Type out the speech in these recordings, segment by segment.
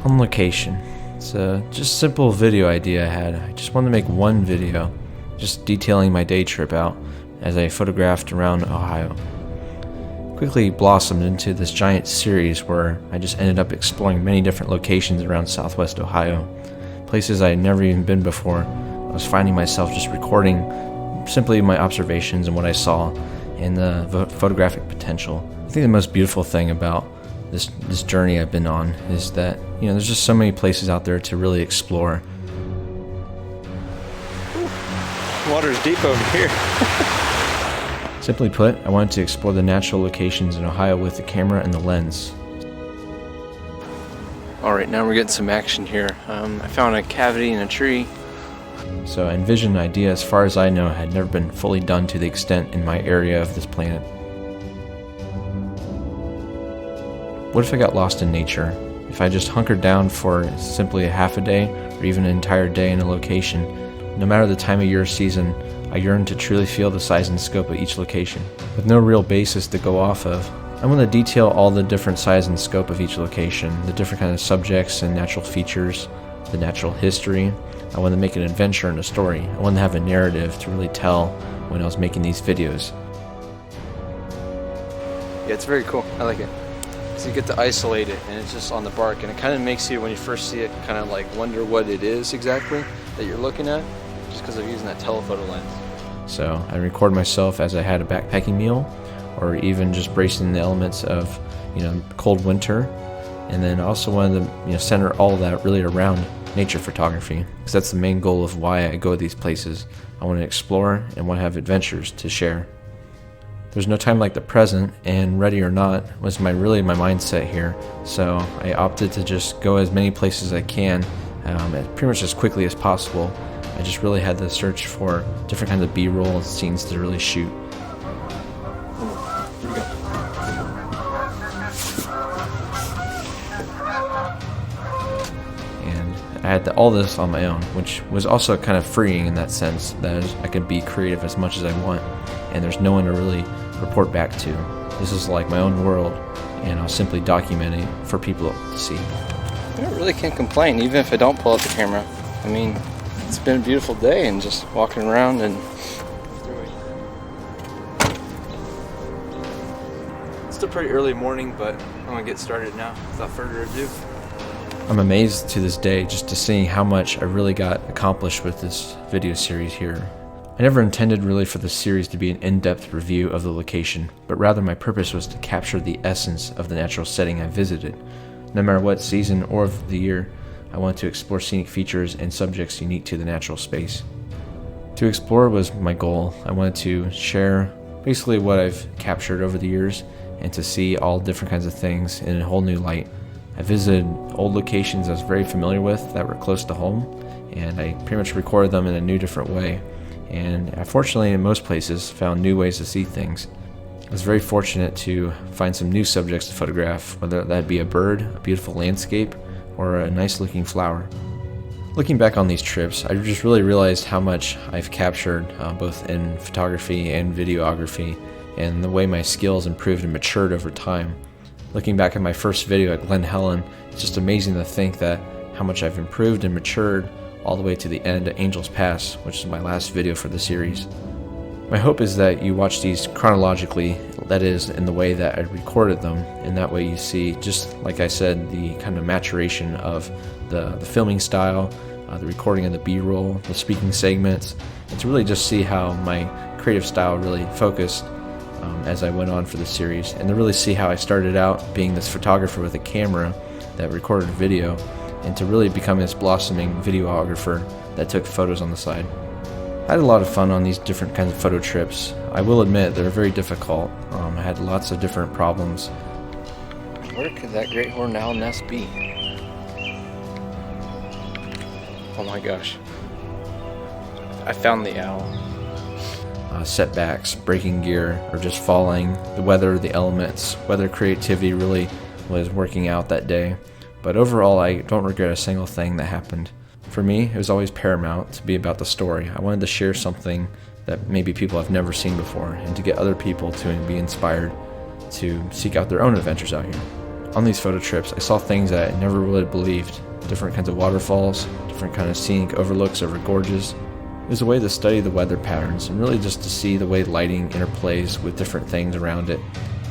On location. It's a just simple video idea I had. I just wanted to make one video, just detailing my day trip out as I photographed around Ohio. Quickly blossomed into this giant series where I just ended up exploring many different locations around southwest Ohio, places I had never even been before. I was finding myself just recording simply my observations and what I saw and the photographic potential. I think the most beautiful thing about this journey I've been on is that, there's just so many places out there to really explore. Water's deep over here. Simply put, I wanted to explore the natural locations in Ohio with the camera and the lens. Alright, now we're getting some action here. I found a cavity in a tree. So I envisioned an idea, as far as I know, had never been fully done to the extent in my area of this planet. What if I got lost in nature? If I just hunkered down for simply a half a day or even an entire day in a location, no matter the time of year or season, I yearn to truly feel the size and scope of each location. With no real basis to go off of, I want to detail all the different size and scope of each location, the different kind of subjects and natural features, the natural history. I want to make an adventure and a story. I want to have a narrative to really tell when I was making these videos. Yeah, it's very cool. I like it. So you get to isolate it, and it's just on the bark, and it kind of makes you, when you first see it, kind of like wonder what it is exactly that you're looking at, just because of using that telephoto lens. So I record myself as I had a backpacking meal, or even just bracing the elements of, cold winter, and then I also wanted to, center all of that really around nature photography, because that's the main goal of why I go to these places. I want to explore and want to have adventures to share. There's no time like the present, and ready or not was my mindset here. So I opted to just go as many places as I can, pretty much as quickly as possible. I just really had to search for different kinds of B-roll scenes to really shoot. And I had all this on my own, which was also kind of freeing in that sense that I could be creative as much as I want, and there's no one to really report back to. This is like my own world, and I'll simply document it for people to see. I really can't complain, even if I don't pull out the camera. I mean, it's been a beautiful day, and just walking around and it's still pretty early morning, but I'm gonna get started now without further ado. I'm amazed to this day just to seeing how much I really got accomplished with this video series here. I never intended really for the series to be an in-depth review of the location, but rather my purpose was to capture the essence of the natural setting I visited. No matter what season or of the year, I wanted to explore scenic features and subjects unique to the natural space. To explore was my goal. I wanted to share basically what I've captured over the years and to see all different kinds of things in a whole new light. I visited old locations I was very familiar with that were close to home, and I pretty much recorded them in a new different way. And I fortunately in most places found new ways to see things. I was very fortunate to find some new subjects to photograph, whether that be a bird, a beautiful landscape, or a nice looking flower. Looking back on these trips, I just really realized how much I've captured both in photography and videography, and the way my skills improved and matured over time. Looking back at my first video at Glen Helen, it's just amazing to think that how much I've improved and matured all the way to the end at Angel's Pass, which is my last video for the series. My hope is that you watch these chronologically, that is, in the way that I recorded them, and that way you see, just like I said, the kind of maturation of the filming style, the recording of the B-roll, the speaking segments, and to really just see how my creative style really focused as I went on for the series, and to really see how I started out being this photographer with a camera that recorded video, and to really become this blossoming videographer that took photos on the side. I had a lot of fun on these different kinds of photo trips. I will admit they're very difficult. I had lots of different problems. Where could that great horned owl nest be? Oh my gosh. I found the owl. Setbacks, breaking gear, or just falling, the weather, the elements, whether creativity really was working out that day. But overall, I don't regret a single thing that happened. For me, it was always paramount to be about the story. I wanted to share something that maybe people have never seen before, and to get other people to be inspired to seek out their own adventures out here. On these photo trips, I saw things that I never really believed. Different kinds of waterfalls, different kind of scenic overlooks over gorges. It was a way to study the weather patterns and really just to see the way lighting interplays with different things around it.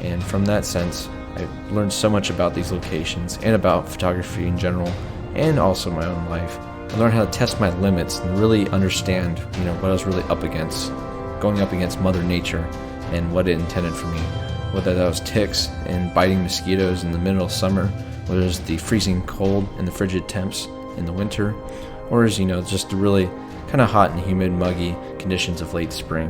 And from that sense, I learned so much about these locations and about photography in general, and also my own life. I learned how to test my limits and really understand, what I was really up against, going up against Mother Nature and what it intended for me. Whether that was ticks and biting mosquitoes in the middle of summer, whether it was the freezing cold and the frigid temps in the winter, or as just the really kind of hot and humid, muggy conditions of late spring.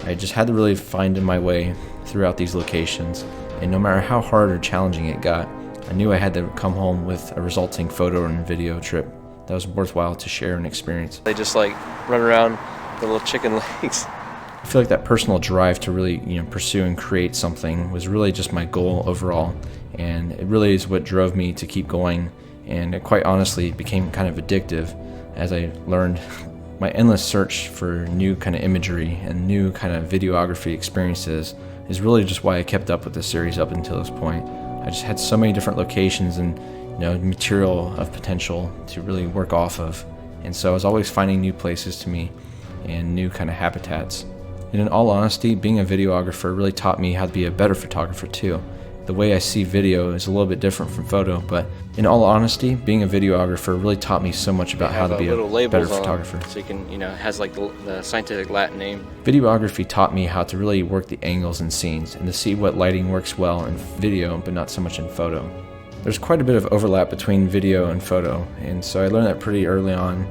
I just had to really find my way throughout these locations, and no matter how hard or challenging it got, I knew I had to come home with a resulting photo and video trip that was worthwhile to share and experience. They just like run around the little chicken legs. I feel like that personal drive to really, pursue and create something was really just my goal overall, and it really is what drove me to keep going, and it quite honestly became kind of addictive as I learned my endless search for new kind of imagery and new kind of videography experiences is really just why I kept up with the series up until this point. I just had so many different locations and material of potential to really work off of, and so I was always finding new places to me and new kind of habitats. And in all honesty, being a videographer really taught me how to be a better photographer too. The way I see video is a little bit different from photo, but in all honesty, being a videographer really taught me so much about how to be a better photographer. So you can, it has like the scientific Latin name. Videography taught me how to really work the angles and scenes and to see what lighting works well in video, but not so much in photo. There's quite a bit of overlap between video and photo, and so I learned that pretty early on.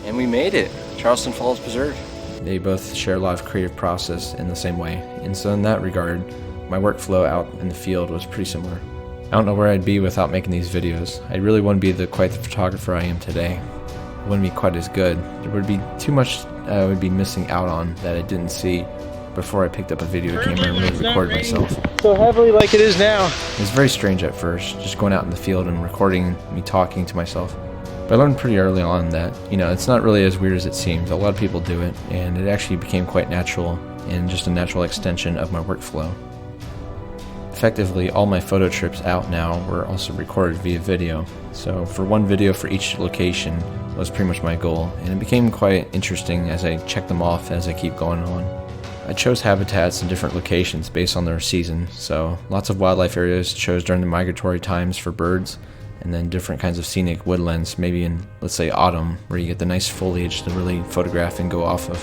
And we made it. Charleston Falls Preserve. They both share a lot of creative process in the same way, and so in that regard, my workflow out in the field was pretty similar. I don't know where I'd be without making these videos. I really wouldn't be quite the photographer I am today. I wouldn't be quite as good. There would be too much I would be missing out on that I didn't see before I picked up a video camera and really recorded myself. So heavily like it is now. It was very strange at first, just going out in the field and recording me talking to myself. But I learned pretty early on that, it's not really as weird as it seems. A lot of people do it, and it actually became quite natural and just a natural extension of my workflow. Effectively, all my photo trips out now were also recorded via video. So for one video for each location was pretty much my goal, and it became quite interesting as I checked them off as I keep going on. I chose habitats in different locations based on their season, so lots of wildlife areas chose during the migratory times for birds, and then different kinds of scenic woodlands, maybe in, let's say, autumn, where you get the nice foliage to really photograph and go off of.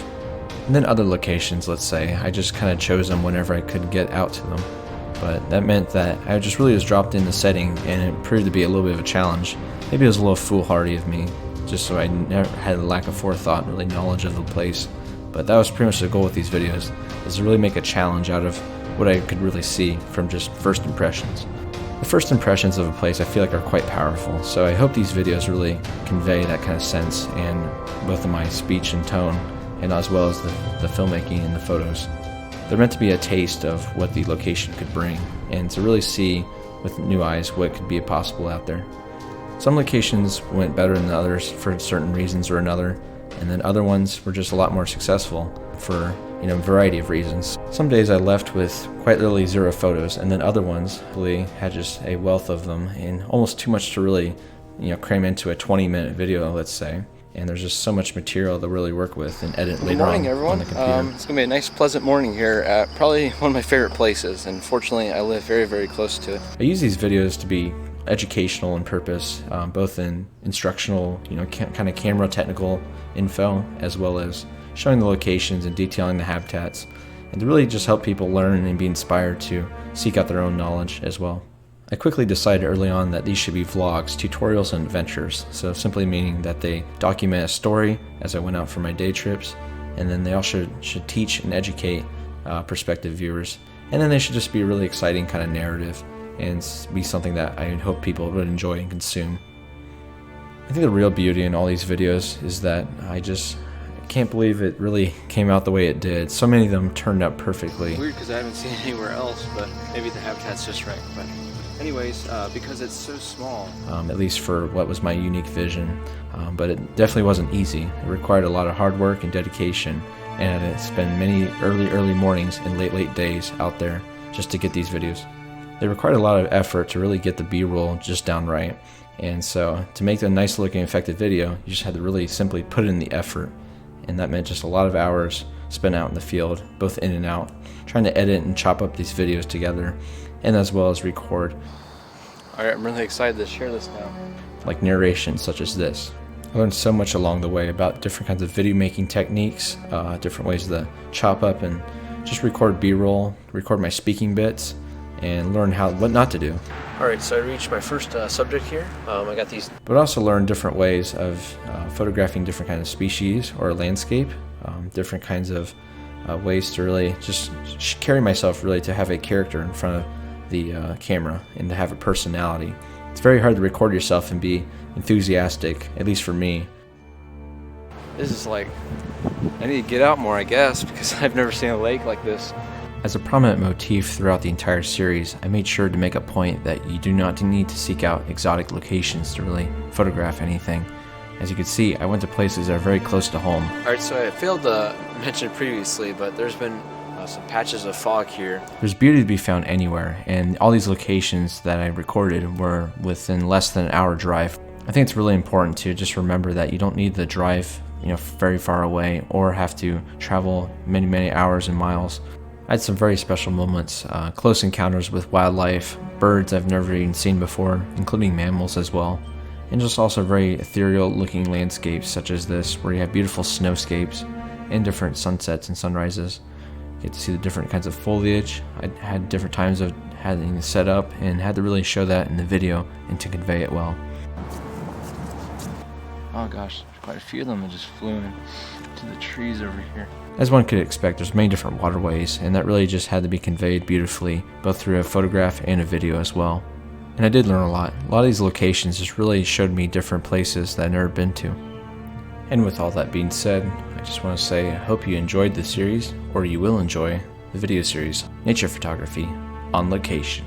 And then other locations, let's say, I just kind of chose them whenever I could get out to them. But that meant that I just really was dropped in the setting, and it proved to be a little bit of a challenge. Maybe it was a little foolhardy of me, just so I never had a lack of forethought, really knowledge of the place. But that was pretty much the goal with these videos, is to really make a challenge out of what I could really see from just first impressions. The first impressions of a place I feel like are quite powerful, so I hope these videos really convey that kind of sense, and both in my speech and tone, and as well as the filmmaking and the photos. They're meant to be a taste of what the location could bring, and to really see with new eyes what could be possible out there. Some locations went better than others for certain reasons or another, and then other ones were just a lot more successful for a variety of reasons. Some days I left with quite literally 0 photos, and then other ones really had just a wealth of them, and almost too much to really cram into a 20-minute video, let's say. And there's just so much material to really work with and edit later on everyone. The computer. It's going to be a nice, pleasant morning here at probably one of my favorite places, and fortunately I live very, very close to it. I use these videos to be educational in purpose, both in instructional, kind of camera technical info, as well as showing the locations and detailing the habitats, and to really just help people learn and be inspired to seek out their own knowledge as well. I quickly decided early on that these should be vlogs, tutorials, and adventures, so simply meaning that they document a story as I went out for my day trips, and then they also should teach and educate prospective viewers, and then they should just be a really exciting kind of narrative and be something that I hope people would enjoy and consume. I think the real beauty in all these videos is that I can't believe it really came out the way it did. So many of them turned out perfectly. Weird because I haven't seen it anywhere else, but maybe the habitat's just right. But anyways, because it's so small. At least for what was my unique vision. But it definitely wasn't easy. It required a lot of hard work and dedication, and I had to spend many early mornings and late days out there just to get these videos. They required a lot of effort to really get the B-roll just down right. And so to make a nice looking effective video, you just had to really simply put in the effort. And that meant just a lot of hours spent out in the field, both in and out, trying to edit and chop up these videos together, and as well as record. Alright, I'm really excited to share this now. Like narration such as this. I learned so much along the way about different kinds of video making techniques, different ways to chop up and just record B-roll, record my speaking bits, and learn what not to do. Alright, so I reached my first subject here. I got these. But also learned different ways of photographing different kinds of species or landscape, different kinds of ways to really just carry myself, really to have a character in front of the camera and to have a personality. It's very hard to record yourself and be enthusiastic, at least for me. This is like, I need to get out more, I guess, because I've never seen a lake like this. As a prominent motif throughout the entire series, I made sure to make a point that you do not need to seek out exotic locations to really photograph anything. As you can see, I went to places that are very close to home. Alright, so I failed to mention previously, but there's been some patches of fog here. There's beauty to be found anywhere, and all these locations that I recorded were within less than an hour drive. I think it's really important to just remember that you don't need to drive, very far away or have to travel many hours and miles. I had some very special moments, close encounters with wildlife, birds I've never even seen before, including mammals as well, and just also very ethereal looking landscapes such as this, where you have beautiful snowscapes and different sunsets and sunrises. You get to see the different kinds of foliage. I had different times of having to set up and had to really show that in the video and to convey it well. Oh gosh, there's quite a few of them that just flew into the trees over here. As one could expect, there's many different waterways, and that really just had to be conveyed beautifully, both through a photograph and a video as well. And I did learn a lot. A lot of these locations just really showed me different places that I've never been to. And with all that being said, I just want to say I hope you enjoyed the series, or you will enjoy the video series, Nature Photography on Location.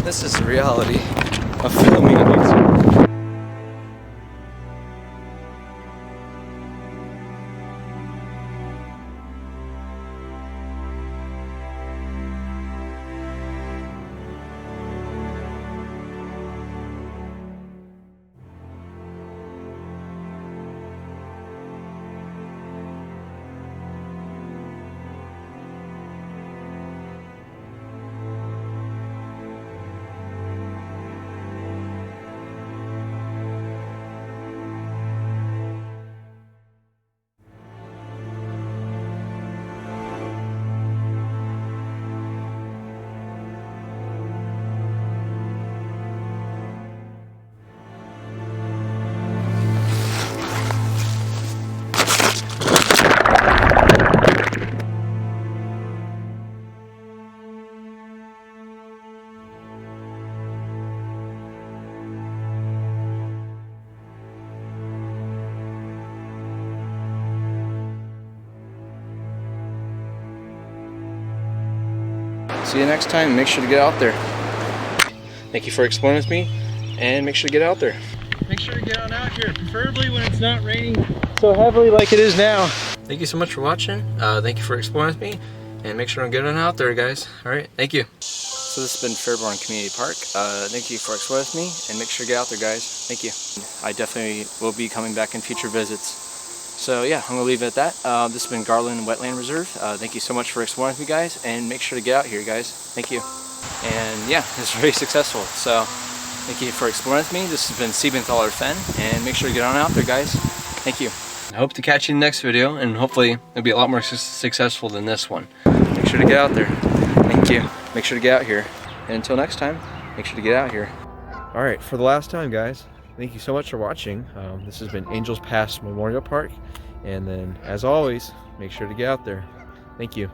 This is the reality of filming on YouTube. See you next time. Make sure to get out there. Thank you for exploring with me, and make sure to get out there. Make sure to get on out here, preferably when it's not raining so heavily like it is now. Thank you so much for watching. Thank you for exploring with me, and make sure to get on out there, guys. All right, thank you. So this has been Fairborn Community Park. Thank you for exploring with me, and make sure to get out there, guys. Thank you. I definitely will be coming back in future visits. So yeah, I'm gonna leave it at that. This has been Garland Wetland Reserve. Thank you so much for exploring with me, guys, and make sure to get out here, guys. Thank you. And yeah, it's very successful. So thank you for exploring with me. This has been Siebenthaler Fen, and make sure to get on out there, guys. Thank you. I hope to catch you in the next video, and hopefully it'll be a lot more successful than this one. Make sure to get out there. Thank you. Make sure to get out here. And until next time, make sure to get out here. All right, for the last time, guys, thank you so much for watching. This has been Angels Pass Memorial Park. And then, as always, make sure to get out there. Thank you.